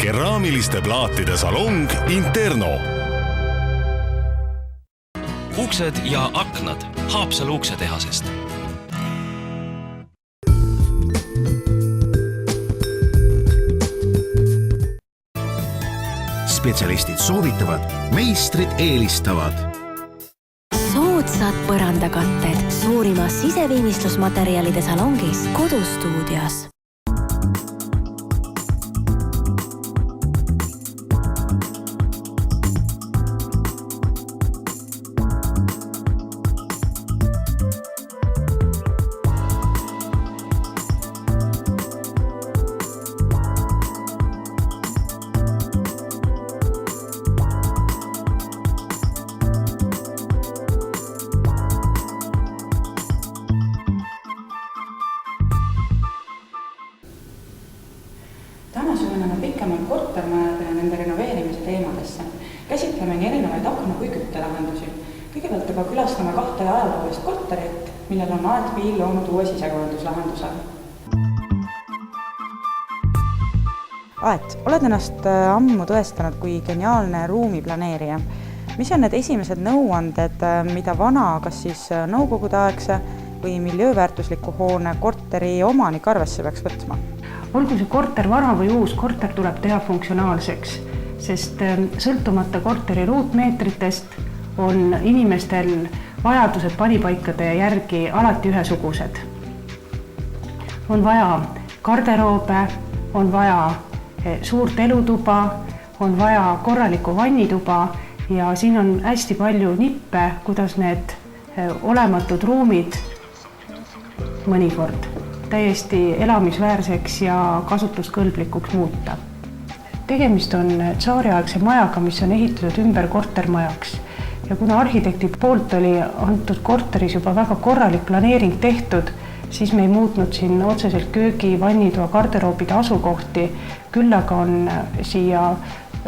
keraamiliste plaatide salong Interno. Uksed ja aknad Haapsalu uksetehasest. Spetsialistid soovitavad, meistrid eelistavad. Soodsad põrandakatted suurimas siseviimistlusmaterjalide salongis Kodustuudios. Täna süveneme pikemalt kortermajade ja nende renoveerimise teemadesse. Käsitleme nii erinevaid akna- kui küttelahendusi. Kõigepealt aga külastame 2 ajaloolist korterit, millel on Aet Piil loonud uue sisekujunduslahenduse. Aet, oled ennast ammu tõestanud kui geniaalne ruumiplaneerija. Mis on need esimesed nõuanded, mida vana, kas siis nõukogudeaegse või miljööväärtusliku hoone korteri omanik arvesse peaks võtma? Olgu see korter vana või uus, korter tuleb teha funktsionaalseks, sest sõltumata korteri ruutmeetritest on inimestel vajadused panipaikade järgi alati ühesugused. On vaja garderoobe, on vaja suurt elutuba, on vaja korralikku vannituba ja siin on hästi palju nippe, kuidas need olematud ruumid mõnikord täiesti elamisväärseks ja kasutuskõlblikuks muuta. Tegemist on tsaariaegse majaga, mis on ehitatud ümber kortermajaks ja kuna arhitekti poolt oli antud korteris juba väga korralik planeering tehtud, siis me ei muutnud siin otseselt köögi, vannitoa, garderoobide asukohti, küll aga on siia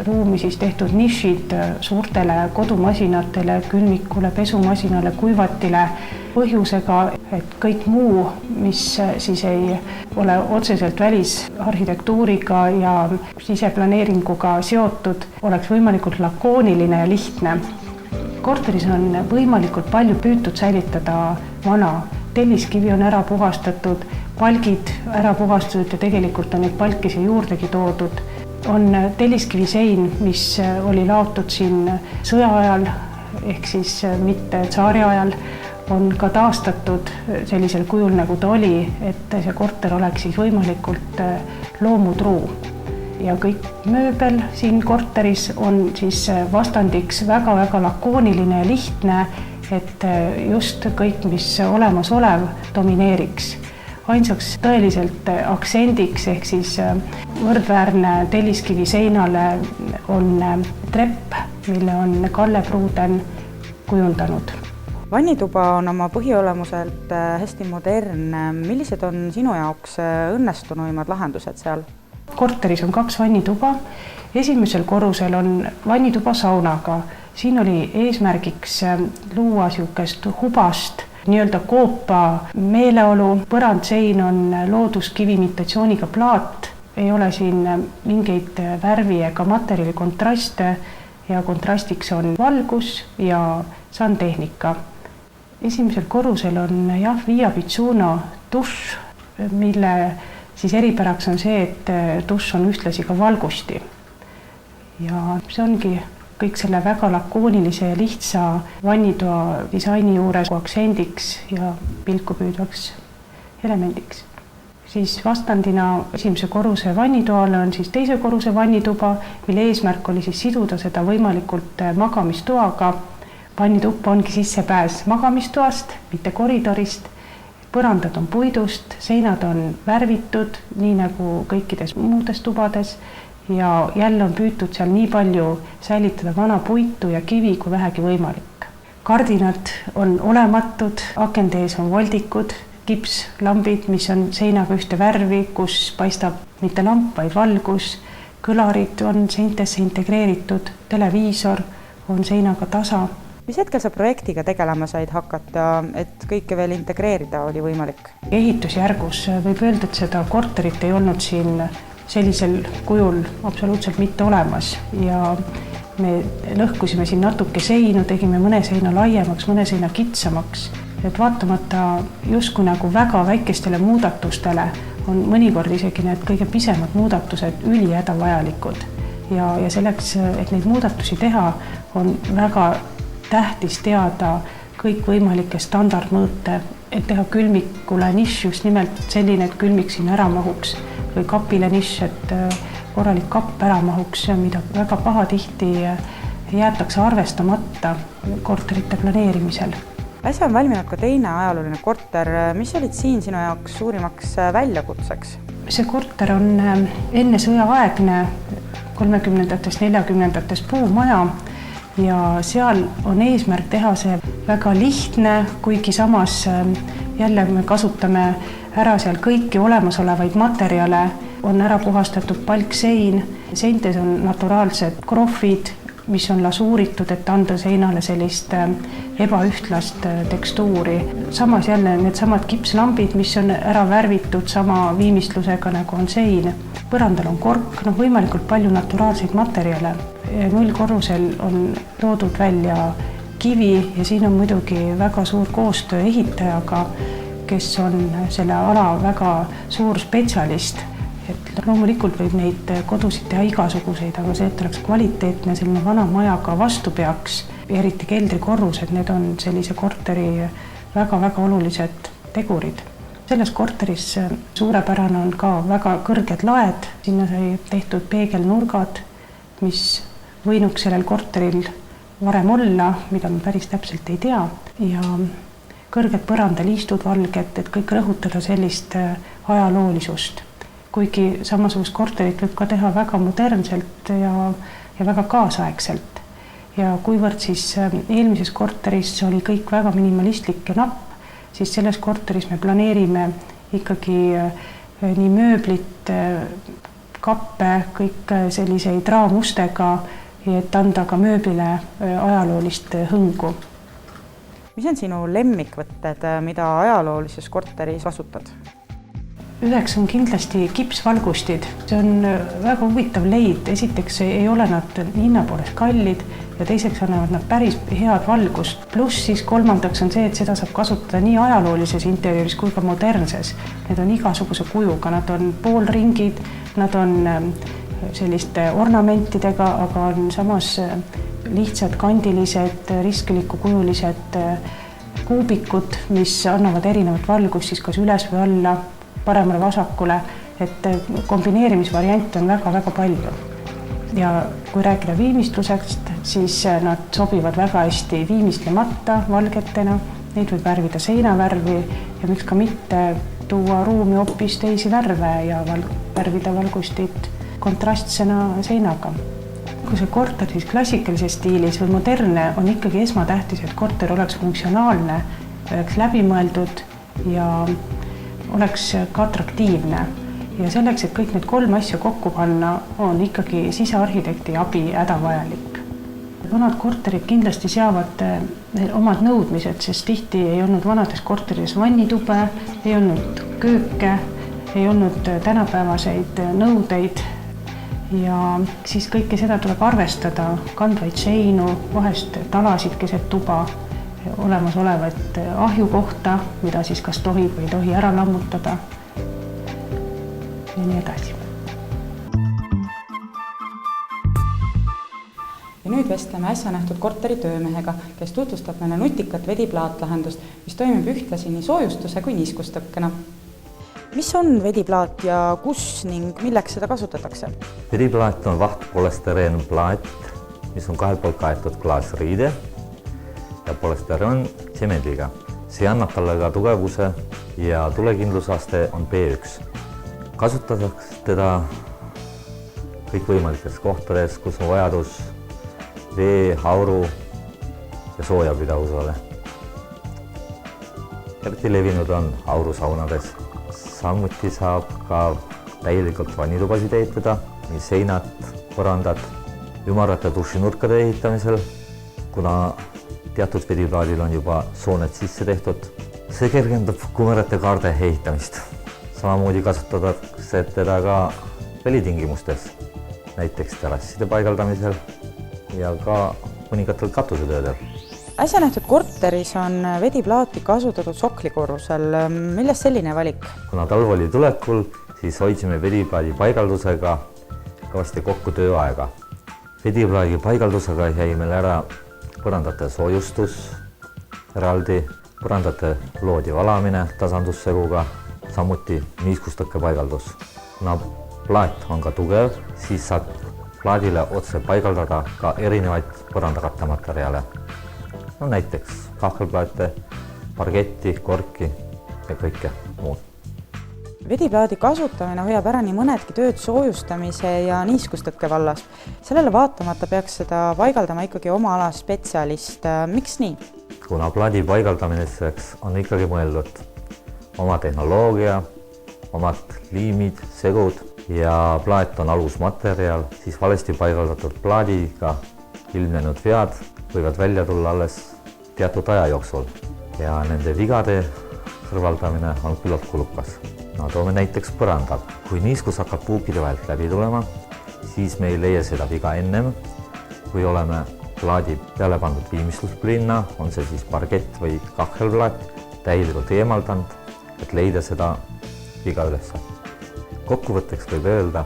ruumi siis tehtud nišid suurtele kodumasinatele, külmikule, pesumasinale, kuivatile, põhjusega, et kõik muu, mis siis ei ole otseselt välisarhitektuuriga ja siseplaneeringuga seotud, oleks võimalikult lakooniline ja lihtne. Korteris on võimalikult palju püütud säilitada vana. Telliskivi on ära puhastatud, palgid ära puhastatud ja tegelikult on neid palkisi juurdegi toodud. On telliskivisein, mis oli laotud siin sõja ajal, ehk siis mitte tsaari ajal, on ka taastatud sellisel kujul, nagu ta oli, et see korter oleks siis võimalikult loomutruu. Ja kõik mööbel siin korteris on siis vastandiks väga-väga lakooniline ja lihtne, et just kõik, mis olemasolev, domineeriks. Ainsaks tõeliselt aktsendiks ehk siis võrdväärne telliskivi seinale on trepp, mille on Kalle Pruuden kujundanud. Vannituba on oma põhiolemuselt hästi modernne. Millised on sinu jaoks õnnestunuimad lahendused seal? Korteris on 2 vannituba. Esimesel korrusel on vannituba saunaga. Siin oli eesmärgiks luua siukest hubast, nii-öelda koopa meeleolu. Põrandsein on looduskivi imitatsiooniga plaat. Ei ole siin mingeid värvi ega materjali kontraste ja kontrastiks on valgus ja sandtehnika. Esimesel korrusel on Via Pizzuno dušš, mille siis eripäraks on see, et dušš on ühtlasi ka valgusti. Ja see ongi kõik selle väga lakoonilise ja lihtsa vannitoa disaini juures aktsendiks ja pilku püüdvaks elemendiks. Siis vastandina esimese korruse vannitoale on siis teise korruse vannituba, mille eesmärk oli siis siduda seda võimalikult magamistoaga. Vannitupp ongi sissepääs magamistoast, mitte koridorist. Põrandad on puidust, seinad on värvitud, nii nagu kõikides muudes tubades. Ja jälle on püütud seal nii palju säilitada vana puitu ja kivi kui vähegi võimalik. Kardinad on olematud, akende ees on voldikud, kipslambid, mis on seinaga ühte värvi, kus paistab mitte lamp, vaid valgus. Kõlarid on seintesse integreeritud, televiisor on seinaga tasa. Mis hetkel sa projektiga tegelema said hakata, et kõike veel integreerida oli võimalik? Ehitusjärgus võib öelda, et seda korterit ei olnud siin sellisel kujul absoluutselt mitte olemas ja me lõhkusime siin natuke seinu, tegime mõne seina laiemaks, mõne seina kitsamaks. Et vaatamata justkui nagu väga väikestele muudatustele on mõnikord isegi need kõige pisemad muudatused ülihädavajalikud. Ja selleks, et neid muudatusi teha, on väga tähtis teada kõikvõimalikke standardmõõte, et teha külmikule nišš just nimelt selline, et külmik sinna ära mahuks või kapile nišš, et korralik kapp ära mahuks, mida väga pahatihti jäetakse arvestamata korterite planeerimisel. Äsja on valminud ka teine ajalooline korter. Mis olid siin sinu jaoks suurimaks väljakutseks? See korter on enne sõjaaegne 30-ndatest, 40-ndatest puumaja ja seal on eesmärk teha see väga lihtne, kuigi samas jälle me kasutame ära seal kõiki olemasolevaid materjale, on ära puhastatud palksein, seintes on naturaalsed krohvid, mis on lasuuritud, et anda seinale sellist ebaühtlast tekstuuri. Samas jälle need samad kipslambid, mis on ära värvitud sama viimistlusega nagu on sein. Põrandal on kork, võimalikult palju naturaalseid materjale. Nullkorrusel on toodud välja kivi ja siin on muidugi väga suur koostöö ehitajaga, kes on selle ala väga suur spetsialist. Et loomulikult võib neid kodusid teha igasuguseid, aga see, et oleks kvaliteetne selline vana majaga vastu peaks, eriti keldrikorrused, need on sellise korteri väga-väga olulised tegurid. Selles korteris suurepärane on ka väga kõrged laed, sinna sai tehtud peegelnurgad, mis võinuks sellel korteril varem olla, mida me päris täpselt ei tea, ja kõrged põrandaliistud valged, et kõik rõhutada sellist ajaloolisust. Kuigi samasugust korterit võib ka teha väga modernselt ja väga kaasaegselt. Ja kuivõrd siis eelmises korteris oli kõik väga minimalistlik ja napp, siis selles korteris me planeerime ikkagi nii mööblit, kappe, kõik selliseid raamustega, et anda ka mööblile ajaloolist hõngu. Mis on sinu lemmikvõtted, mida ajaloolises korteris kasutad? Üheks on kindlasti kipsvalgustid. See on väga huvitav leid. Esiteks ei ole nad hinna poolest kallid ja teiseks annavad nad päris head valgust. Pluss siis kolmandaks on see, et seda saab kasutada nii ajaloolises interiööris kui ka modernses. Need on igasuguse kujuga, nad on poolringid, nad on selliste ornamentidega, aga on samas lihtsad kandilised, riskilikukujulised kuubikud, mis annavad erinevat valgust siis kas üles või alla, paremale vasakule, et kombineerimisvariante on väga-väga palju. Ja kui rääkida viimistlusest, siis nad sobivad väga hästi viimistlemata valgetena, neid võib värvida seinavärvi ja miks ka mitte tuua ruumi hoopis teisi värve ja värvida valgustit kontrastsena seinaga. Kui see korter siis klassikalises stiilis või modernne, on ikkagi esmatähtis, et korter oleks funktsionaalne, oleks läbimõeldud ja oleks ka atraktiivne. Ja selleks, et kõik need kolm asja kokku panna, on ikkagi sisearhitekti abi hädavajalik. Vanad korterid kindlasti seavad omad nõudmised, sest tihti ei olnud vanades korteris vannitube, ei olnud kööke, ei olnud tänapäevaseid nõudeid ja siis kõike seda tuleb arvestada, kandvaid seinu, vahest talasid keset tuba, olemasolevat ahjukohta, mida siis kas tohib või ei tohi ära lammutada ja nii edasi. Ja nüüd vestleme äsja nähtud korteri töömehega, kes tutvustab meile nutikat vediplaatlahendust, mis toimib ühtlasi nii soojustuse kui niiskustõkkena. Mis on vediplaat ja kus ning milleks seda kasutatakse? Vediplaat on vahtpolüstereenplaat, mis on kahel poolt kaetud klaasriide ja polüstereen tsemendiga. See annab talle ka tugevuse ja tulekindlusaste on B1. Kasutatakse teda kõikvõimalikes kohtades, kus on vajadus vee, auru ja soojapidavusele. Eriti levinud on aurusaunades. Samuti saab ka täielikult vannitubasid ehitada, nii seinad, põrandad, ümarate dušinurkade ehitamisel, kuna teatud vediplaadil on juba sooned sisse tehtud. See kergendab kumerate kaarde ehitamist. Samamoodi kasutatakse teda ka välitingimustes, näiteks terrasside paigaldamisel ja ka mõningatel katusetöödel. Äsja nähtud korteris on vediplaati kasutatud soklikorrusel. Millest selline valik? Kuna talv oli tulekul, siis hoidsime vediplaadi paigaldusega kõvasti kokku tööaega. Vediplaadi paigaldusega jäi meil ära põrandate soojustus, eraldi põrandate loodi valamine tasandusseguga, samuti niiskustõkke paigaldus. Kuna plaat on ka tugev, siis saab plaadile otse paigaldada ka erinevaid põrandakattematerjale. No, näiteks kahvelplaate, pargetti, korki ja kõike muud. Vediplaadi kasutamine hoiab ära nii mõnedki tööd soojustamise ja niiskustõkke vallas. Sellele vaatamata peaks seda paigaldama ikkagi oma ala spetsialist. Miks nii? Kuna plaadi paigaldamiseks on ikkagi mõeldud oma tehnoloogia, omad liimid, segud ja plaat on alusmaterjal, siis valesti paigaldatud plaadiga ilmnenud vead võivad välja tulla alles teatud aja jooksul ja nende vigade kõrvaldamine on küllalt kulukas. No, toome näiteks põrandal. Kui niiskus hakkab puukide vahelt läbi tulema, siis me ei leia seda viga ennem, kui oleme plaadi peale pandud viimistlusprinna, on see siis pargett või kahvelplaat, täielikult eemaldanud, et leida seda viga üles. Kokkuvõtteks võib öelda,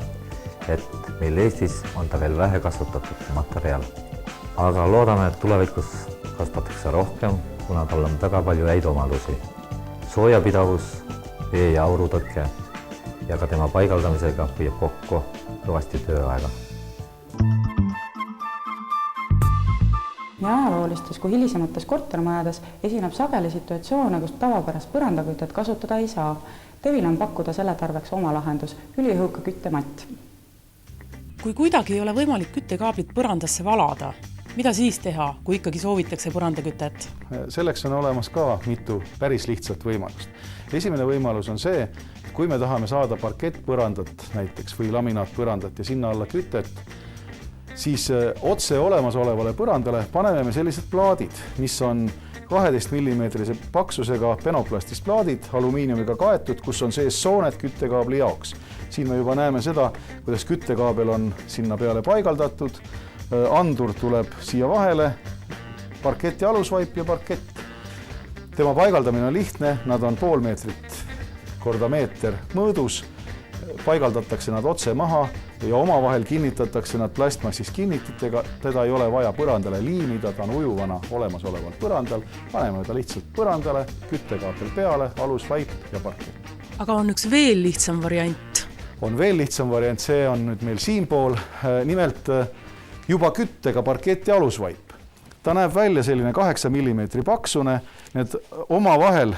et meil Eestis on ta veel vähe kasutatud materjal. Aga loodame, et tulevikus kasvatakse rohkem, kuna tal on väga palju häid omadusi. Soojapidavus, vee- ja aurutõkke ja ka tema paigaldamisega püüab kokku kõvasti tööaega. Nii ajaloolistes kui hilisemates kortermajades esineb sageli situatsioone, kus tavapärast põrandakütet kasutada ei saa. Tevil on pakkuda selle tarveks oma lahendus, üliõhuka küttematt. Kui kuidagi ei ole võimalik küttekaablit põrandasse valada, mida siis teha, kui ikkagi soovitakse põrandakütet? Selleks on olemas ka mitu päris lihtsat võimalust. Esimene võimalus on see, et kui me tahame saada parkettpõrandat näiteks või laminaatpõrandat ja sinna alla kütet, siis otse olemasolevale põrandale paneme me sellised plaadid, mis on 12 mm paksusega penoplastist plaadid, alumiiniumiga kaetud, kus on sees sooned küttekaabli jaoks. Siin me juba näeme seda, kuidas küttekaabel on sinna peale paigaldatud, andur tuleb siia vahele, parketi alusvaip ja parkett. Tema paigaldamine on lihtne, nad on pool meetrit korda meeter mõõdus, paigaldatakse nad otse maha ja omavahel kinnitatakse nad plastmassist kinnititega, teda ei ole vaja põrandale liimida, ta on ujuvana olemasoleval põrandal, paneme ta lihtsalt põrandale, küttekaabel peale, alusvaip ja parkett. Aga on üks veel lihtsam variant? On veel lihtsam variant, see on nüüd meil siinpool, nimelt juba küttega parketti alusvaip. Ta näeb välja selline 8 mm paksune, need omavahel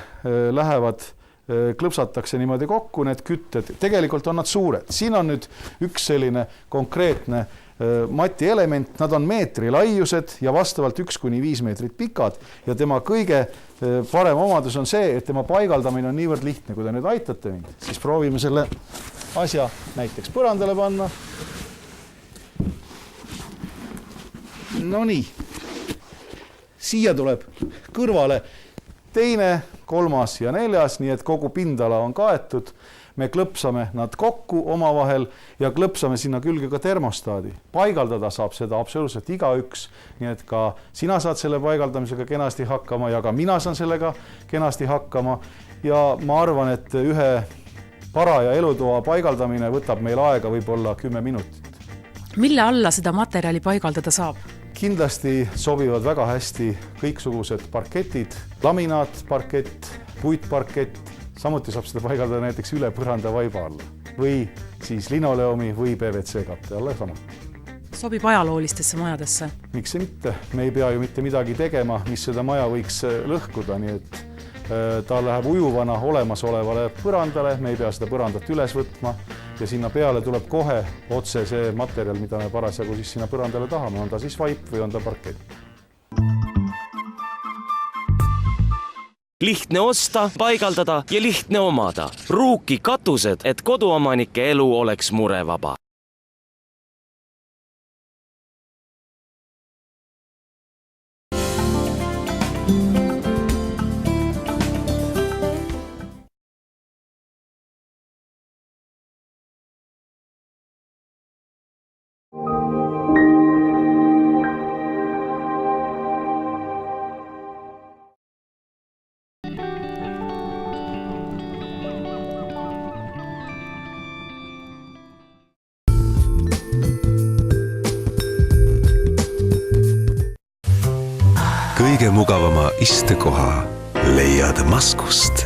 lähevad, klõpsatakse niimoodi kokku, need kütted, tegelikult on nad suured. Siin on nüüd üks selline konkreetne mati element, nad on meetri laiused ja vastavalt 1–5 meetrit pikad ja tema kõige parem omadus on see, et tema paigaldamine on niivõrd lihtne. Kui te nüüd aitate mind, siis proovime selle asja näiteks põrandale panna. No nii, siia tuleb kõrvale teine, kolmas ja neljas, nii et kogu pindala on kaetud. Me klõpsame nad kokku omavahel ja klõpsame sinna külge ka termostaadi. Paigaldada saab seda absoluutselt igaüks, nii et ka sina saad selle paigaldamisega kenasti hakkama ja ka mina saan sellega kenasti hakkama. Ja ma arvan, et ühe paraja elutoa paigaldamine võtab meil aega võib-olla 10 minutit. Mille alla seda materjali paigaldada saab? Kindlasti sobivad väga hästi kõiksugused parketid, laminaatparkett, puitparkett, samuti saab seda paigaldada näiteks üle põranda vaiba alla või siis linoleumi või PVC katte alla samuti. Sobib ajaloolistesse majadesse? Miks see mitte? Me ei pea ju mitte midagi tegema, mis seda maja võiks lõhkuda, nii et ta läheb ujuvana olemasolevale põrandale, me ei pea seda põrandat üles võtma ja sinna peale tuleb kohe otse see materjal, mida me parasjagu siis sinna põrandale tahame, on ta siis vaip või on ta parkett. Lihtne osta, paigaldada ja lihtne omada. Ruuki katused, et koduomanike elu oleks murevaba. kõige mugavama istekoha leiad Maskust.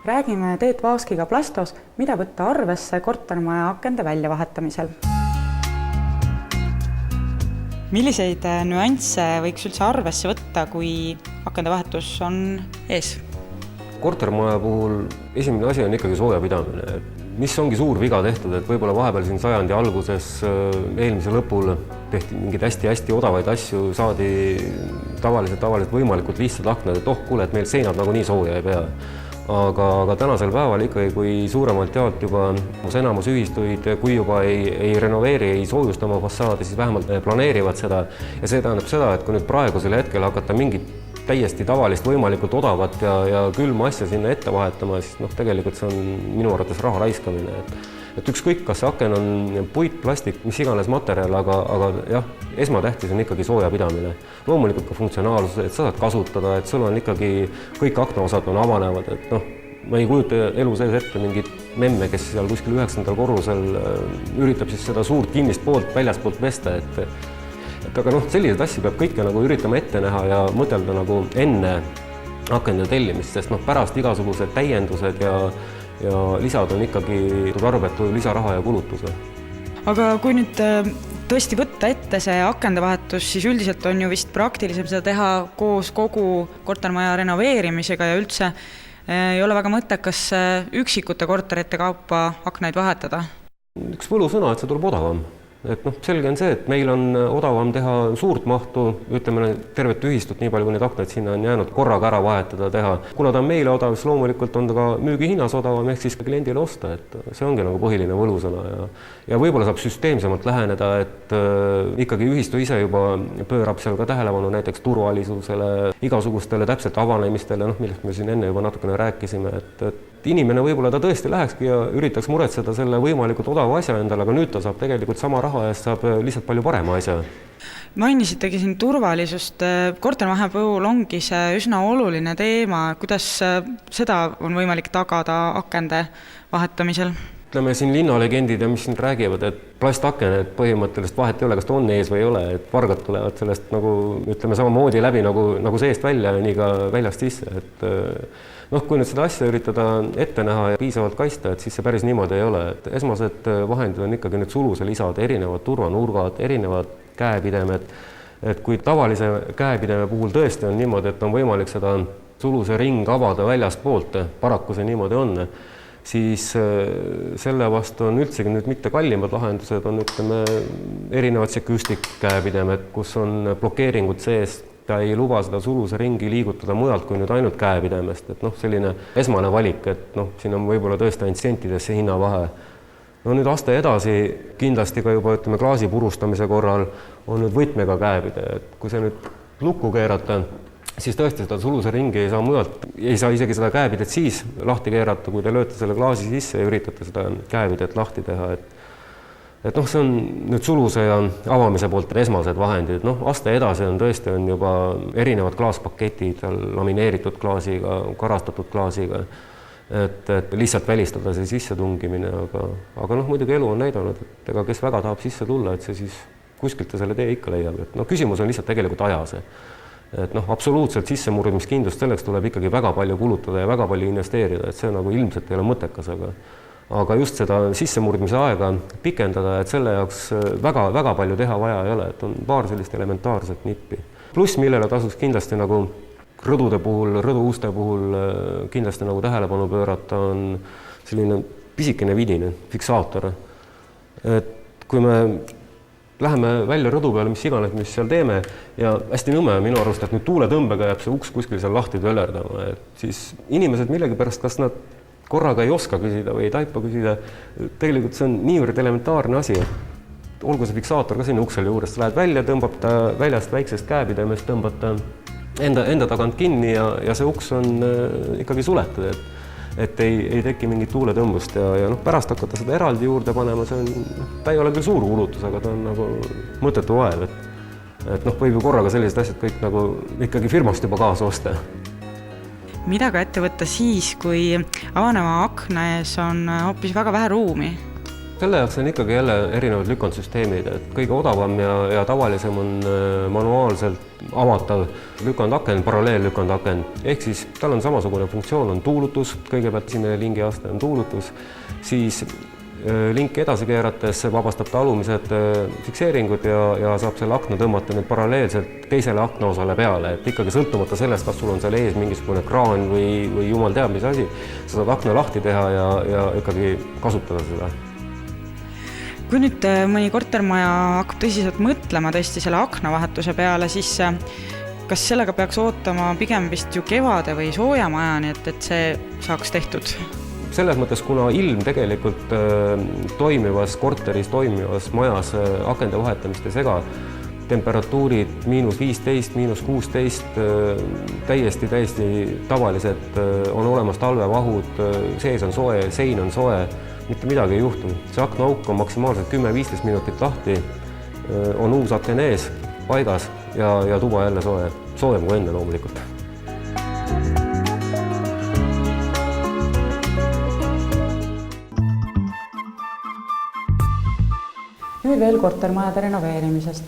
Räägime Teet Vaaskiga Plastos, mida võtta arvesse kortermaja akende väljavahetamisel. Milliseid nüansse võiks üldse arvesse võtta, kui akende vahetus on ees? Kortermaja puhul esimene asi on ikkagi soojapidamine. Mis ongi suur viga tehtud, et võib-olla vahepeal siin sajandi alguses, eelmise lõpul tehti mingeid hästi odavaid asju, saadi tavaliselt võimalikult lihtsad aknad, et kuule, et meil seinad nagu nii sooja ei pea. Aga tänasel päeval ikkagi, kui suuremalt jaolt juba enamus ühistuid, kui juba ei renoveeri, ei soojusta oma fassaadi, siis vähemalt planeerivad seda. Ja see tähendab seda, et kui nüüd praegusel hetkel hakata mingit täiesti tavalist võimalikult odavat ja külma asja sinna ette vahetama, siis tegelikult see on minu arvates raha raiskamine. Et ükskõik, kas see aken on puit, plastik, mis iganes materjal, aga jah, esmatähtis on ikkagi soojapidamine. Loomulikult ka funktsionaalsus, et sa saad kasutada, et sul on ikkagi kõik aknaosad on avanevad, et ma ei kujuta elu sees ette mingit memme, kes seal kuskil 9. korrusel üritab siis seda suurt kinnist poolt väljaspoolt vesta, aga selliseid asju peab kõike nagu üritama ette näha ja mõtelda nagu enne akende tellimist, sest pärast igasugused täiendused ja lisad on ikkagi tarbetu lisaraha ja kulutuse. Aga kui nüüd tõesti võtta ette see akendevahetus, siis üldiselt on ju vist praktilisem seda teha koos kogu kortermaja renoveerimisega ja üldse ei ole väga mõttekas üksikute korterite kaupa aknaid vahetada. Üks võlusõna, et see tuleb odavam. Et selge on see, et meil on odavam teha suurt mahtu, ütleme tervet ühistut, nii palju kui neid aknaid sinna on jäänud korraga ära vahetada teha. Kuna ta on meile odav, siis loomulikult on ta ka müügihinnas odavam, ehk siis kliendile osta, et see ongi nagu põhiline võlusõna ja võib-olla saab süsteemsemalt läheneda, et ikkagi ühistu ise juba pöörab seal ka tähelepanu näiteks turvalisusele, igasugustele täpselt avanemistele, millest me siin enne juba natukene rääkisime, et inimene võib-olla ta tõesti lähekski ja üritaks muretseda selle võimalikult odava asja endale, aga nüüd ta saab tegelikult sama raha eest saab lihtsalt palju parema asja. Mainisitegi siin turvalisust. Kortermaja puhul ongi see üsna oluline teema. Kuidas seda on võimalik tagada akende vahetamisel? Ütleme siin linnalegendid ja mis siin räägivad, et plastaken, et põhimõtteliselt vahet ei ole, kas ta on ees või ei ole, et vargad tulevad sellest nagu, ütleme, samamoodi läbi nagu seest välja ja nii ka väljast sisse, et kui nüüd seda asja üritada ette näha ja piisavalt kaista, et siis see päris niimoodi ei ole. Et esmased vahendid on ikkagi need suluse lisad, erinevad turvanurgad, erinevad käepidemed. Et kui tavalise käepideme puhul tõesti on niimoodi, et on võimalik seda suluse ring avada väljast poolt, paraku see niimoodi on, siis selle vastu on üldsegi nüüd mitte kallimad lahendused, on erinevad sekustik käepidemed, kus on blokeeringud sees. Ta ei luba seda suluse ringi liigutada mujalt kui nüüd ainult käepidemest, et selline esmane valik, et siin on võib-olla tõesti ainult sentidesse hinnavahe. Nüüd aste edasi kindlasti ka juba klaasi purustamise korral on nüüd võtmega käepide, et kui see nüüd lukku keerata, siis tõesti seda suluse ringi ei saa mujalt, ei saa isegi seda käepidet siis lahti keerata, kui te lööte selle klaasi sisse ja üritate seda käepidet lahti teha, et see on nüüd suluse ja avamise poolt esmased vahendid. Aste edasi on tõesti juba erinevad klaaspaketid, lamineeritud klaasiga, karastatud klaasiga, et lihtsalt välistada see sissetungimine, aga muidugi elu on näidanud, et kes väga tahab sisse tulla, et see siis kuskilt ta selle tee ikka leiab. Küsimus on lihtsalt tegelikult ajas. Et absoluutselt sissemurdmiskindlust selleks tuleb ikkagi väga palju kulutada ja väga palju investeerida, et see ilmselt ei ole mõttekas, aga just seda sissemurdmise aega pikendada, et selle jaoks väga palju teha vaja ei ole, et on paar sellist elementaarset nippi. Pluss millele tasuks kindlasti rõdude puhul, rõduuste puhul kindlasti tähelepanu pöörata, on selline pisikene vidine fiksaator. Et kui me läheme välja rõdu peale, mis iganes, mis seal teeme ja hästi nõme minu arust, et nüüd tuuletõmbega jääb see uks kuskil seal lahti töllerdama, et siis inimesed millegipärast, kas nad korraga ei oska küsida või ei taipa küsida, tegelikult see on niivõrd elementaarne asi, et olgu see fiksaator ka sinna uksele juures, lähed välja, tõmbab ta väljast väiksest käepidemest, tõmbab ta enda tagant kinni ja see uks on ikkagi suletud, et ei teki mingit tuuletõmbust ja pärast hakata seda eraldi juurde panema, ta ei ole küll suur kulutus, aga ta on mõttetu vaev, et noh, võib ju korraga sellised asjad kõik nagu ikkagi firmast juba kaasa osta. Mida ka ette võtta siis, kui avaneva akna ees on hoopis väga vähe ruumi? Selle jaoks on ikkagi jälle erinevad lükandsüsteemid, et kõige odavam ja tavalisem on manuaalselt avatav lükandaken, paralleellükandaken. Ehk siis tal on samasugune funktsioon, on tuulutus, kõigepealt esimene lingi aste on tuulutus, siis link edasi keerates vabastab ta alumised fikseeringud ja saab selle akna tõmmata nüüd paralleelselt teisele akna osale peale, et ikkagi sõltumata sellest, kas sul on seal ees mingisugune kraan või jumal teab mis asi, sa saad akna lahti teha ja ikkagi kasutada seda. Kui nüüd mõni kortermaja hakkab tõsiselt mõtlema tõesti selle aknavahetuse peale, siis kas sellega peaks ootama pigem vist ju kevade või soojamajani, et see saaks tehtud? Selles mõttes, kuna ilm tegelikult toimivas korteris, toimivas majas akende vahetamist ei sega, temperatuurid -15, -16, täiesti tavalised, on olemas talvevahud, sees on soe, sein on soe, mitte midagi ei juhtu. See aknaauk on maksimaalselt 10-15 minutit lahti, on uus aken ees, paigas ja tuba jälle soe, soojem kui enne loomulikult. Nüüd veel kortermajade renoveerimisest.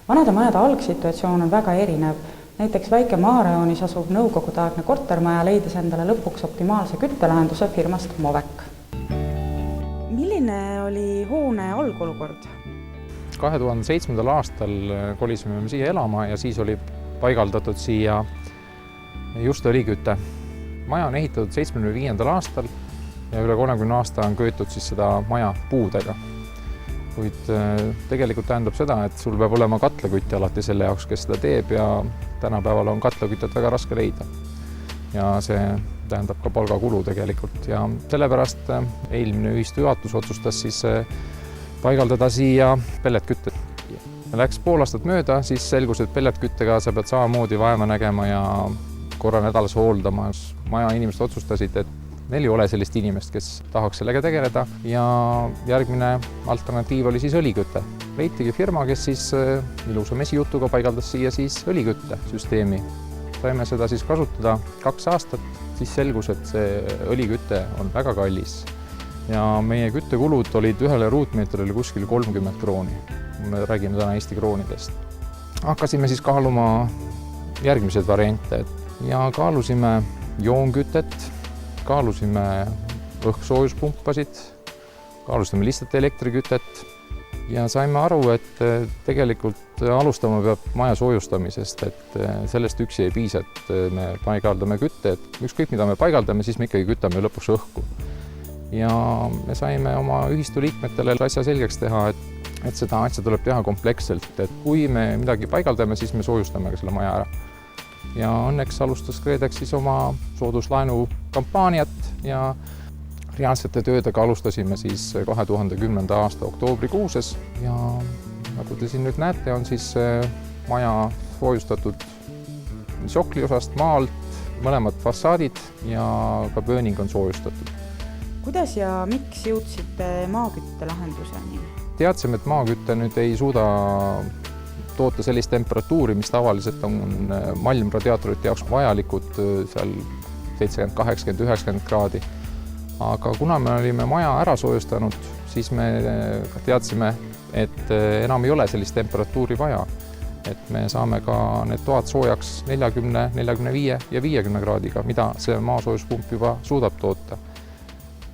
Vanade majade algsituatsioon on väga erinev. Näiteks väike maarajoonis asuv nõukogudeaegne kortermaja leidis endale lõpuks optimaalse küttelahenduse firmast Movek. Milline oli hoone algolukord? 2007. aastal kolisime siia elama ja siis oli paigaldatud siia just õliküte. Maja on ehitatud 75. aastal ja üle 30 aasta on köetud siis seda maja puudega. Kuid tegelikult tähendab seda, et sul peab olema katlakütte alati selle jaoks, kes seda teeb ja tänapäeval on katlakütet väga raske leida. Ja see tähendab ka palgakulu tegelikult ja sellepärast eelmine ühistu juhatus otsustas siis paigaldada siia pelletkütte. Läks pool aastat mööda, siis selgus, et pelletküttega sa pead samamoodi vaeva nägema ja korra nädalas hooldama. Maja inimesed otsustasid, et neil ei ole sellist inimest, kes tahaks sellega tegeleda ja järgmine alternatiiv oli siis õlikütte. Leitigi firma, kes siis ilusa mesijutuga paigaldas siia siis õlikütte süsteemi. Saime seda siis kasutada 2 aastat, siis selgus, et see õlikütte on väga kallis. Ja meie küttekulud olid ühele ruutmeetrile kuskil 30 krooni. Me räägime täna Eesti kroonidest. Hakkasime siis kaaluma järgmised variante ja kaalusime joonkütet, kaalusime õhksoojuspumbasid, kaalusime lihtsalt elektrikütet ja saime aru, et tegelikult alustama peab maja soojustamisest, et sellest üksi ei piisa, et me paigaldame kütte, et ükskõik mida me paigaldame, siis me ikkagi kütame lõpuks õhku. Ja me saime oma ühistu liikmetele asja selgeks teha, et seda asja tuleb teha kompleksselt, et kui me midagi paigaldame, siis me soojustame ka selle maja ära. Ja õnneks alustas KredEx siis oma sooduslaenu kampaaniat ja reaalsete töödega alustasime siis 2010. aasta oktoobrikuuses ja nagu te siin nüüd näete, on siis maja soojustatud sokli osast maalt, mõlemad fassaadid ja ka pööning on soojustatud. Kuidas ja miks jõudsite maakütte lahenduseni? Teadsime, et maakütte nüüd ei suuda toota sellist temperatuuri, mis tavaliselt on malmradiaatorite jaoks vajalikud seal 70, 80, 90 kraadi. Aga kuna me olime maja ära soojustanud, siis me teadsime, et enam ei ole sellist temperatuuri vaja. Et me saame ka need toad soojaks 40, 45 ja 50 kraadiga, mida see maasoojuspump juba suudab toota.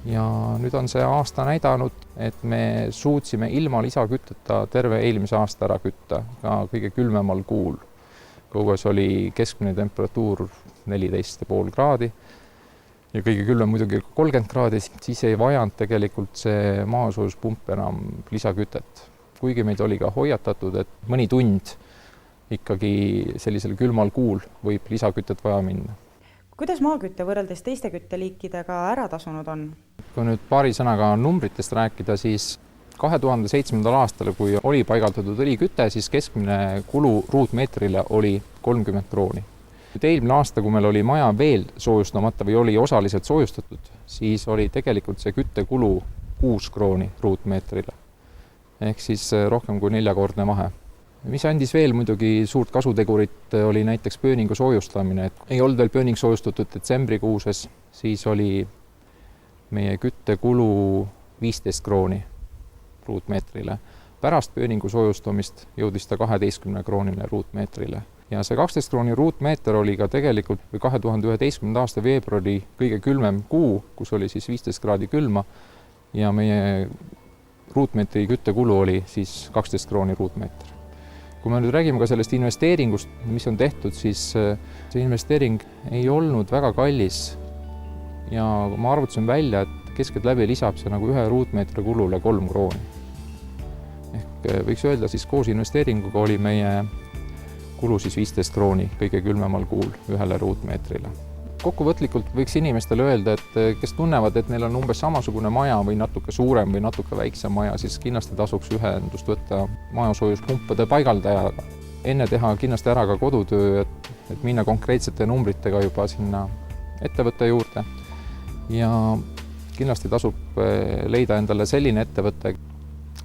Ja nüüd on see aasta näidanud, et me suutsime ilma lisakütteta terve eelmise aasta ära kütta ka kõige külmemal kuul. Kõues oli keskmine temperatuur 14,5 kraadi ja kõige külmem muidugi 30 kraadi, siis ei vajanud tegelikult see maasoojuspump enam lisakütet. Kuigi meid oli ka hoiatatud, et mõni tund ikkagi sellisel külmal kuul võib lisakütet vaja minna. Kuidas maakütte võrreldes teiste kütteliikidega ära tasunud on? Kui nüüd paari sõnaga numbritest rääkida, siis 2007. aastal, kui oli paigaldatud õliküte, siis keskmine kulu ruutmeetrile oli 30 krooni. Eelmine aasta, kui meil oli maja veel soojustamata või oli osaliselt soojustatud, siis oli tegelikult see küttekulu 6 krooni ruutmeetrile. Ehk siis rohkem kui 4-kordne vahe. Mis andis veel muidugi suurt kasutegurit, oli näiteks pööningu soojustamine. Et ei olnud veel pööning soojustatud detsembrikuuses, siis oli meie küttekulu 15 krooni ruutmeetrile. Pärast pööningu soojustamist jõudis ta 12 kroonile ruutmeetrile. Ja see 12 krooni ruutmeeter oli ka tegelikult 2011. aasta veebruari kõige külmem kuu, kus oli siis 15 kraadi külma ja meie ruutmeetri küttekulu oli siis 12 krooni ruutmeeter. Kui me nüüd räägime ka sellest investeeringust, mis on tehtud, siis see investeering ei olnud väga kallis ja ma arvutasin välja, et keskeltläbi lisab see nagu 1 ruutmeetri kulule 3 krooni. Ehk võiks öelda, siis koos investeeringuga oli meie kulu siis 15 krooni kõige külmemal kuul 1 ruutmeetrile. Kokkuvõtlikult võiks inimestele öelda, et kes tunnevad, et neil on umbes samasugune maja või natuke suurem või natuke väiksem maja, siis kindlasti tasuks ühendust võtta majasoojuspumpade paigaldajaga. Enne teha kindlasti ära ka kodutöö, et minna konkreetsete numbritega juba sinna ettevõtte juurde. Ja kindlasti tasub leida endale selline ettevõte,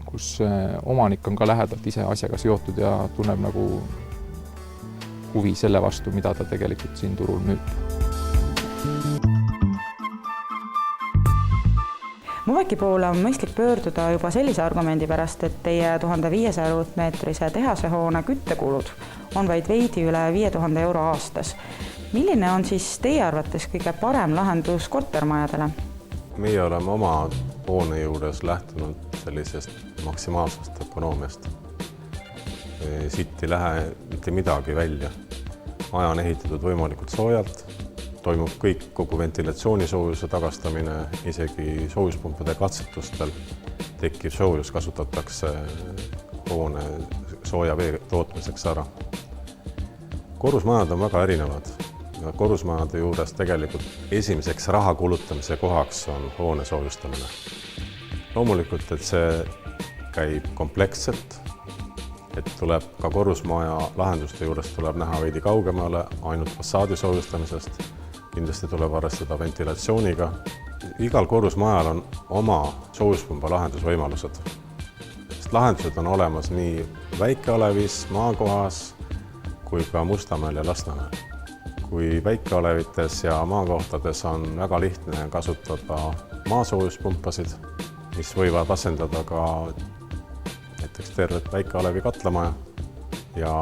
kus omanik on ka lähedalt ise asjaga seotud ja tunneb nagu huvi selle vastu, mida ta tegelikult siin turul müüb. Muveki poole on mõistlik pöörduda juba sellise argumendi pärast, et teie 1500 ruutmeetrise tehasehoone küttekulud on vaid veidi üle 5000 euro aastas. Milline on siis teie arvates kõige parem lahendus kortermajadele? Meie oleme oma hoone juures lähtunud sellisest maksimaalsest ökonoomiast. Siit ei lähe mitte midagi välja. Maja on ehitatud võimalikult soojalt. Toimub kõik kogu ventilatsioonisoojuse tagastamine, isegi soojuspumpade katsetustel tekkiv soojus kasutatakse hoone sooja vee tootmiseks ära. Korrusmajad on väga erinevad. Korrusmajade juures tegelikult esimeseks raha kulutamise kohaks on hoone soojustamine. Loomulikult, et see käib kompleksselt, et tuleb ka korrusmaja lahenduste juures tuleb näha veidi kaugemale ainult fassaadi soojustamisest. Kindlasti tuleb arvestada ventilatsiooniga. Igal korrusmajal on oma soojuspumba lahendusvõimalused. Lahendused on olemas nii Väike-Alevis, Maakohas kui ka Mustamäel ja Lasnamäel. Kui Väike-Alevites ja maakohtades on väga lihtne kasutada maasoojuspumpasid, mis võivad asendada ka näiteks tervet Väike-Alevi katlamaja ja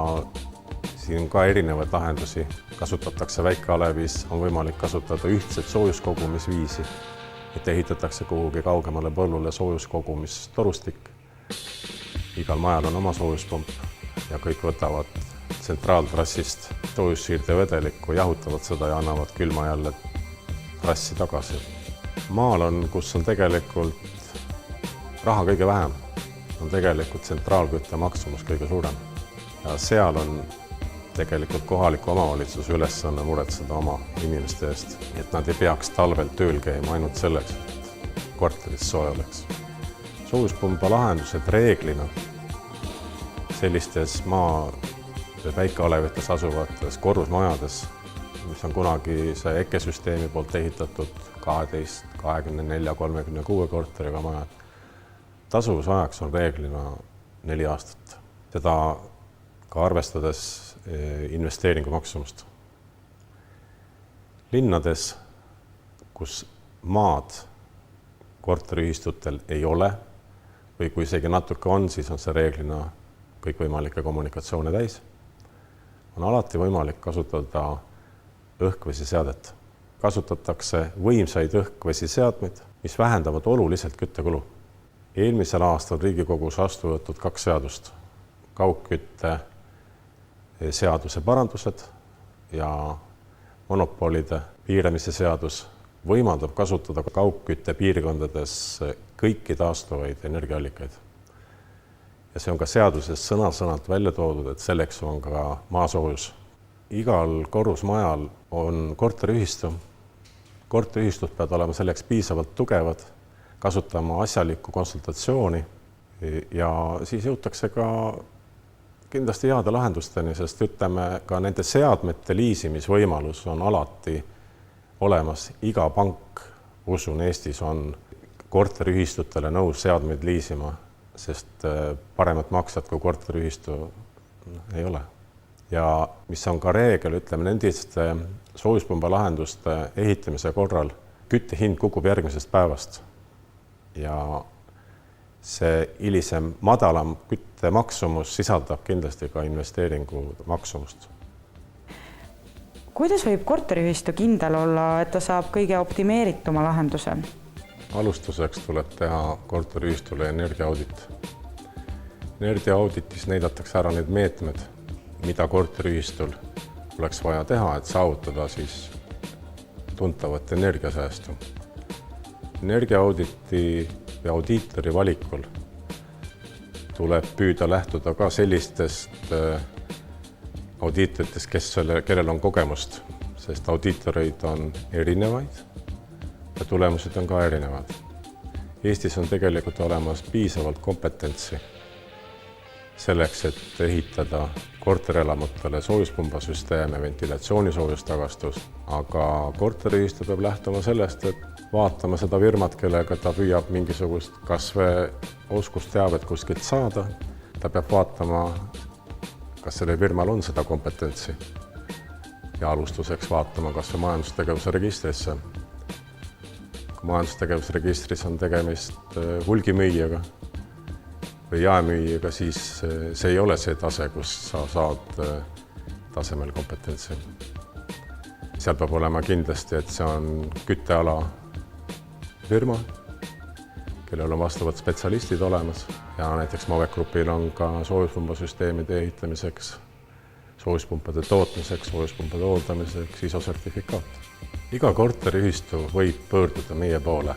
siin on ka erinevaid lahendusi. Kasutatakse Väike-Alevis, on võimalik kasutada ühtset soojuskogumisviisi, et ehitatakse kuhugi kaugemale põllule soojuskogumistorustik. Igal majal on oma soojuspump ja kõik võtavad tsentraaltrassist soojussiirde vedelikku, jahutavad seda ja annavad külma jälle trassi tagasi. Maal on, kus on tegelikult raha kõige vähem, on tegelikult tsentraalkütte maksumus kõige suurem ja seal on tegelikult kohaliku omavalitsuse ülesanne muretseda oma inimeste eest, et nad ei peaks talvel tööl käima ainult selleks, et korteris sooja oleks. Soojuspumba lahendused reeglina sellistes Väike-Alevites asuvates korrusmajades, mis on kunagi see EKE-süsteemi poolt ehitatud 12, 24, 36 korteriga majad, tasuvusajaks on reeglina 4 aastat. Seda ka arvestades investeeringu maksumust. Linnades, kus maad korteriühistutel ei ole või kui isegi natuke on, siis on see reeglina kõikvõimalikke kommunikatsioone täis, on alati võimalik kasutada õhkvesiseadet. Kasutatakse võimsaid õhkvesiseadmeid, mis vähendavad oluliselt küttekulu. Eelmisel aastal Riigikogus vastu võetud 2 seadust, kaugkütte seaduse parandused ja monopolide piiramise seadus võimaldab kasutada kaugkütte piirkondades kõiki taastuvaid energiaallikaid. Ja see on ka seaduses sõna-sõnalt välja toodud, et selleks on ka maasoojus. Igal korrusmajal on korteriühistu. Korteriühistud peavad olema selleks piisavalt tugevad, kasutama asjalikku konsultatsiooni ja siis jõutakse ka kindlasti heade lahendusteni, sest ütleme ka nende seadmete liisimisvõimalus on alati olemas. Iga pank, usun, Eestis on korteriühistutele nõus seadmeid liisima, sest paremat maksjat kui korteriühistu ei ole. Ja mis on ka reegel, ütleme, nendiste soojuspumba lahenduste ehitamise korral küttehind kukub järgmisest päevast ja see hilisem madalam küttemaksumus sisaldab kindlasti ka investeeringu maksumust. Kuidas võib korteriühistu kindel olla, et ta saab kõige optimeerituma lahenduse? Alustuseks tuleb teha korteriühistule energiaaudit. Energiaauditis näidatakse ära need meetmed, mida korteriühistul oleks vaja teha, et saavutada siis tuntavat energiasäästu. Energiaauditi ja audiitori valikul tuleb püüda lähtuda ka sellistest audiitoritest, kellel on kogemust, sest audiitoreid on erinevaid ja tulemused on ka erinevad. Eestis on tegelikult olemas piisavalt kompetentsi selleks, et ehitada korterelamutele soojuspambasüsteeme, ventilatsioonisoojustagastust, aga korteriühistu peab lähtuma sellest, et vaatama seda firmat, kellega ta püüab mingisugust kas või oskusteavet kuskilt saada. Ta peab vaatama, kas selle firmal on seda kompetentsi ja alustuseks vaatama kas või majandustegevuse registrisse. Kui majandustegevusregistris on tegemist hulgimüüjaga või jaemüüjaga, siis see ei ole see tase, kus sa saad tasemel kompetentsi. Seal peab olema kindlasti, et see on kütteala firma, kellel on vastavad spetsialistid olemas ja näiteks Mavec Grupil on ka soojuspumbasüsteemide ehitamiseks, soojuspumpade tootmiseks, soojuspumpade hooldamiseks ISO-sertifikaat. Iga korteriühistu võib pöörduda meie poole.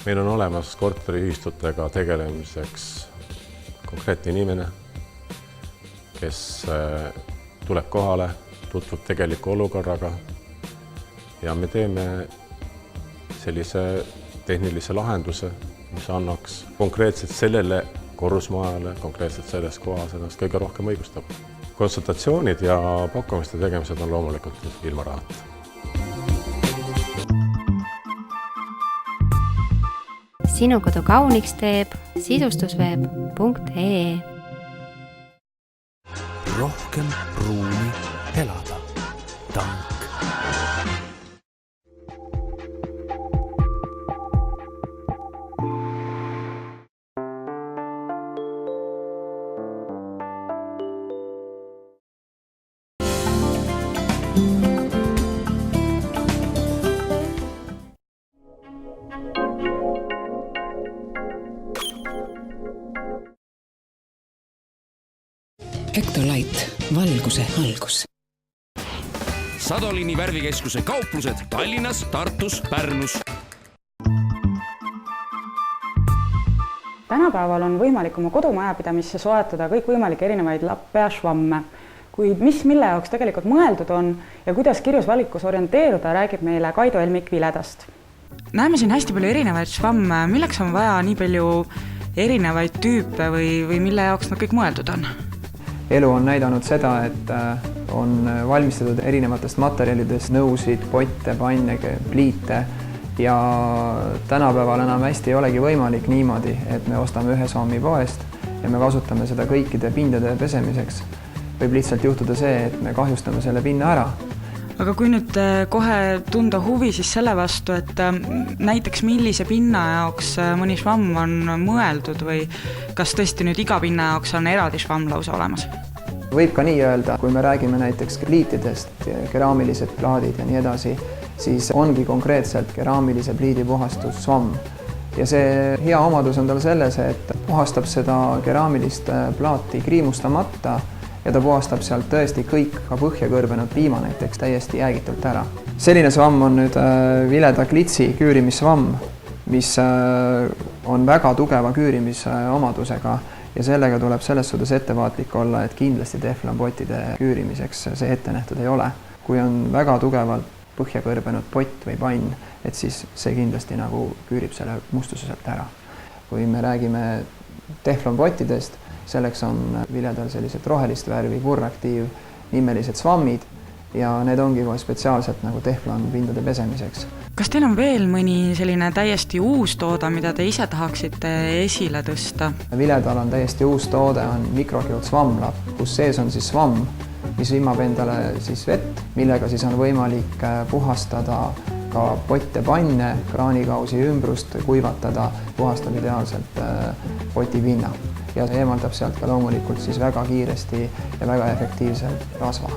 Meil on olemas korteriühistutega tegelemiseks konkreetne inimene, kes tuleb kohale, tutvub tegeliku olukorraga ja me teeme sellise tehnilise lahenduse, mis annaks konkreetselt sellele korrusmajale, konkreetselt selles kohas ennast kõige rohkem õigustab. Konsultatsioonid ja pakkumiste tegemised on loomulikult ilma rahata. Sinu kodu kauniks teeb sisustusveeb.ee. Rohkem ruumi elada. Tank. Ectolight, valguse algus. Sadolini värvikeskuse kauplused Tallinnas, Tartus, Pärnus. Tänapäeval on võimalik oma kodumajapidamisse soetada kõikvõimalikke erinevaid lappe ja švamme, kuid mille jaoks tegelikult mõeldud on ja kuidas kirjus valikus orienteeruda, räägib meile Kaido Elmik Viledast. Näeme siin hästi palju erinevaid švamme, milleks on vaja nii palju erinevaid tüüpe või mille jaoks nad kõik mõeldud on? Elu on näidanud seda, et on valmistatud erinevatest materjalidest nõusid, potte, panne, pliite ja tänapäeval enam hästi ei olegi võimalik niimoodi, et me ostame ühe švammi poest ja me kasutame seda kõikide pindade pesemiseks. Võib lihtsalt juhtuda see, et me kahjustame selle pinna ära. Aga kui nüüd kohe tunda huvi siis selle vastu, et näiteks millise pinna jaoks mõni švamm on mõeldud või kas tõesti nüüd iga pinna jaoks on eraldi švamm lausa olemas? Võib ka nii öelda, kui me räägime näiteks pliitidest, keraamilised plaadid ja nii edasi, siis ongi konkreetselt keraamilise pliidi puhastus švamm. Ja see hea omadus on tal selles, et puhastab seda keraamilist plaati kriimustamata ja ta puhastab sealt tõesti kõik ka põhja kõrbenud piima näiteks täiesti jäägitult ära. Selline švamm on nüüd vileda klitsi küürimisšvamm, mis on väga tugeva küürimisomadusega ja sellega tuleb selles suhtes ettevaatlik olla, et kindlasti teflonpottide küürimiseks see ette nähtud ei ole. Kui on väga tugevalt põhja kõrbenud pott või pann, et siis see kindlasti nagu küürib selle mustuse sealt ära. Kui me räägime teflonpottidest, selleks on viledal sellised rohelist värvi purraktiiv nimelised švammid ja need ongi kohe spetsiaalselt nagu teflonpindade pesemiseks. Kas teil on veel mõni selline täiesti uus toode, mida te ise tahaksite esile tõsta? Viledal on täiesti uus toode, on mikrokiud SWAM-lab, kus sees on siis SWAM, mis viimab endale siis vett, millega siis on võimalik puhastada ka potte, panne, kraanikausi ümbrust, kuivatada, puhastab ideaalselt poti pinna ja eemaldab sealt ka loomulikult siis väga kiiresti ja väga efektiivselt rasva.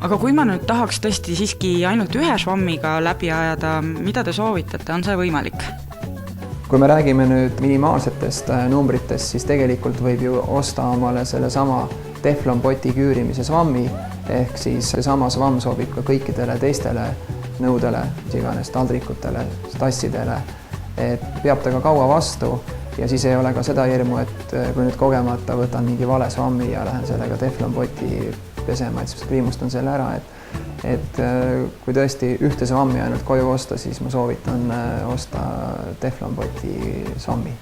Aga kui ma nüüd tahaks tõesti siiski ainult ühe SWAM-iga läbi ajada, mida te soovitate, on see võimalik? Kui me räägime nüüd minimaalsetest numbritest, siis tegelikult võib ju osta omale selle sama teflonpoti küürimise SWAM-i, ehk siis sama SWAM sobib ka kõikidele teistele nõudele, iganes taldrikutele, tassidele, et peab ta ka kaua vastu ja siis ei ole ka seda hirmu, et kui nüüd kogemata võtan mingi vale SWAM-i ja lähen sellega teflonpoti pesema, et siis kriimustan selle ära, et kui tõesti ühte SWAM-i ainult koju osta, siis ma soovitan osta teflonpoti SWAM-i.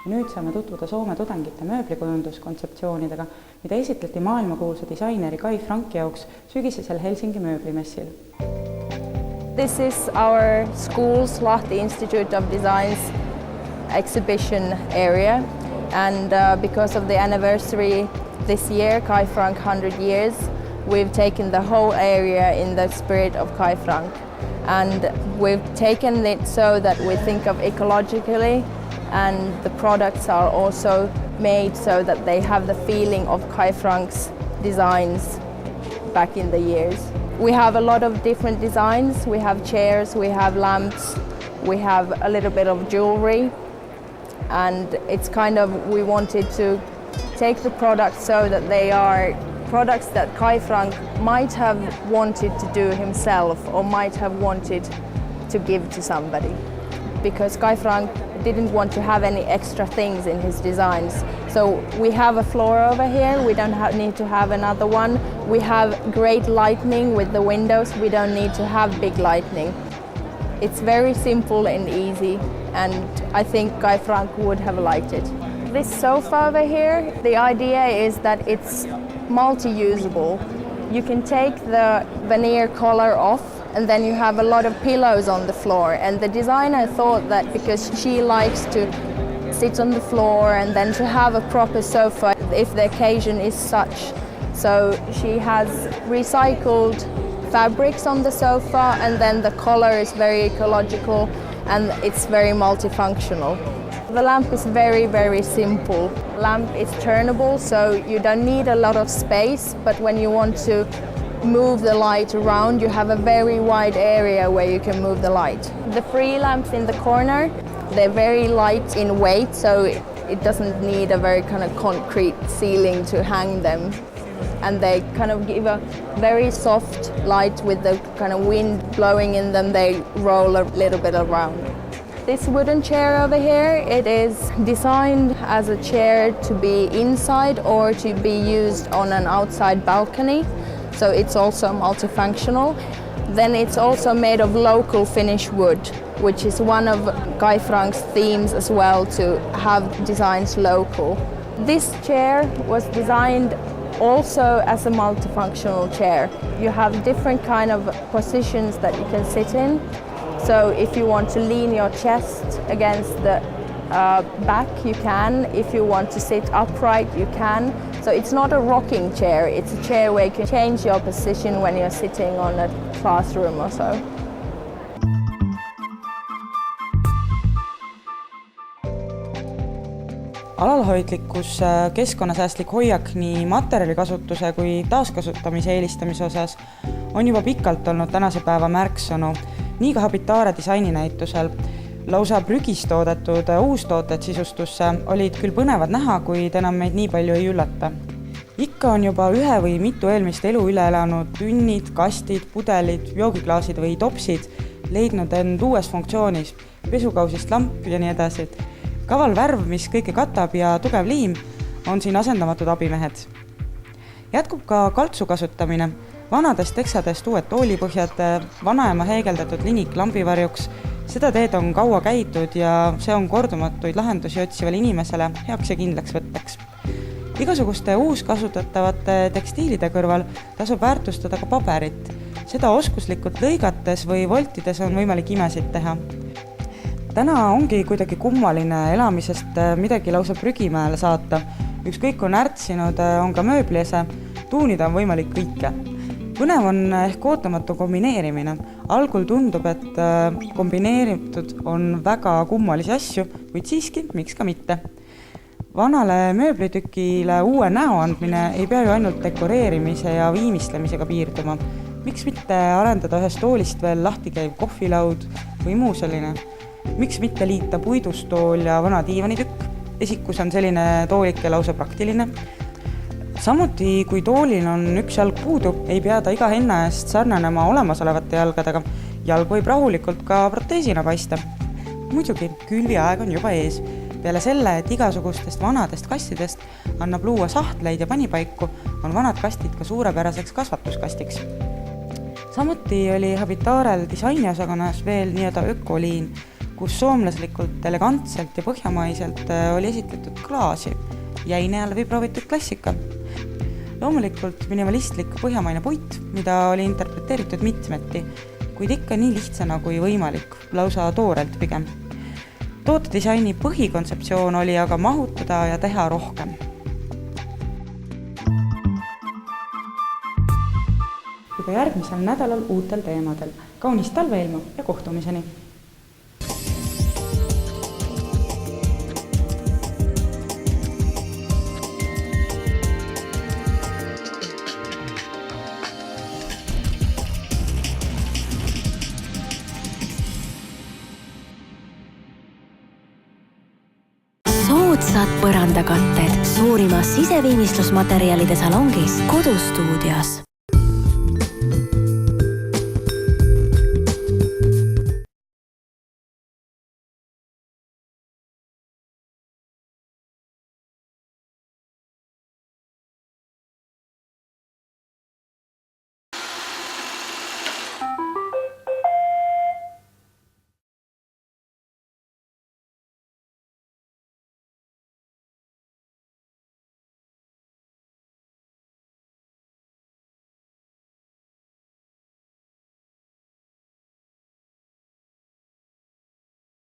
Nüüd saame tutvuda Soome tudengite mööblikujunduskontseptsioonidega, mida esitleti maailmakuulsa disaineri Kai Frank jaoks sügisesel Helsingi mööblimessil. This is our school's Lahti Institute of Design's exhibition area, and because of the anniversary this year, Kai Frank 100 years, we've taken the whole area in the spirit of Kai Frank, and we've taken it so that we think of ecologically, and the products are also made so that they have the feeling of Kai Frank's designs back in the years. We have a lot of different designs. We have chairs, we have lamps, we have a little bit of jewelry, and it's kind of, we wanted to take the products so that they are products that Kai Frank might have wanted to do himself or might have wanted to give to somebody. Because Kai Frank didn't want to have any extra things in his designs. So we have a floor over here, we don't need to have another one. We have great lighting with the windows, we don't need to have big lighting. It's very simple and easy, and I think Kai Frank would have liked it. This sofa over here, the idea is that it's multi-usable. You can take the veneer collar off, and then you have a lot of pillows on the floor. And the designer thought that because she likes to sit on the floor and then to have a proper sofa if the occasion is such. So she has recycled fabrics on the sofa, and then the color is very ecological and it's very multifunctional. The lamp is very, very simple. The lamp is turnable, so you don't need a lot of space, but when you want to move the light around, you have a very wide area where you can move the light. The free lamps in the corner, they're very light in weight, so it doesn't need a very kind of concrete ceiling to hang them. And they kind of give a very soft light with the kind of wind blowing in them, they roll a little bit around. This wooden chair over here, it is designed as a chair to be inside or to be used on an outside balcony. So it's also multifunctional. Then it's also made of local Finnish wood, which is one of Kai Frank's themes as well, to have designs local. This chair was designed also as a multifunctional chair. You have different kind of positions that you can sit in. So if you want to lean your chest against the back, you can. If you want to sit upright, you can. So it's not a rocking chair, it's a chair where you can change your position when you're sitting on a classroom or so. Alalhoidlikkus, keskkonnasäästlik hoiak nii materjalikasutuse kui taaskasutamise eelistamise osas on juba pikalt olnud tänase päeva märksõnu, nii ka Habitare disaininäitusel. Lausa prügist toodetud uustooted sisustusse olid küll põnevad näha, kuid enam meid nii palju ei üllata. Ikka on juba ühe või mitu eelmist elu üle elanud tünnid, kastid, pudelid, joogiklaasid või topsid leidnud end uues funktsioonis, pesukausist lamp ja nii edasi. Kaval värv, mis kõike katab ja tugev liim, on siin asendamatud abimehed. Jätkub ka kaltsu kasutamine. Vanadest teksadest uued toolipõhjad, vanaema heegeldatud linik lambivarjuks. Seda teed on kaua käidud ja see on kordumatuid lahendusi otsival inimesele heaks ja kindlaks võtteks. igasuguste uuskasutatavate tekstiilide kõrval tasub väärtustada ka paberit. Seda oskuslikult lõigates või voltides on võimalik imesid teha. Täna ongi kuidagi kummaline elamisest midagi lausa prügimäele saata. Ükskõik on ärtsinud, on ka mööbliese, tuunida on võimalik kõike. Põnev on ehk ootamatu kombineerimine. Algul tundub, et kombineeritud on väga kummalisi asju, kuid siiski, miks ka mitte. Vanale mööblitükile uue näo andmine ei pea ju ainult dekoreerimise ja viimistlemisega piirduma. Miks mitte arendada ühest toolist veel lahti käiv kohvilaud või muu selline? Miks mitte liita puidustool ja vana diivanitükk? Esikus on selline toolike lausa praktiline. Samuti, kui toolil on üks jalg puudu, ei pea ta iga hinna eest sarnanema olemasolevate jalgadega. Jalg võib rahulikult ka proteesina paista. Muidugi, külviaeg on juba ees. Peale selle, et igasugustest vanadest kastidest annab luua sahtleid ja panipaiku, on vanad kastid ka suurepäraseks kasvatuskastiks. Samuti oli Habitarel disainiosakonnas veel nii-öelda ökoliin, kus soomlaslikult, elegantselt ja põhjamaiselt oli esitletud klaasi, jäine ja läbi proovitud klassika. Loomulikult minimalistlik põhjamaine puit, mida oli interpreteeritud mitmeti, kuid ikka nii lihtsana kui võimalik, lausa toorelt pigem. Tootedisaini põhikontseptsioon oli aga mahutada ja teha rohkem. Juba järgmisel nädalal uutel teemadel. Kaunist talveilma ja kohtumiseni! Soodsad põrandakatted suurimas siseviimistlusmaterjalide salongis Kodustuudios.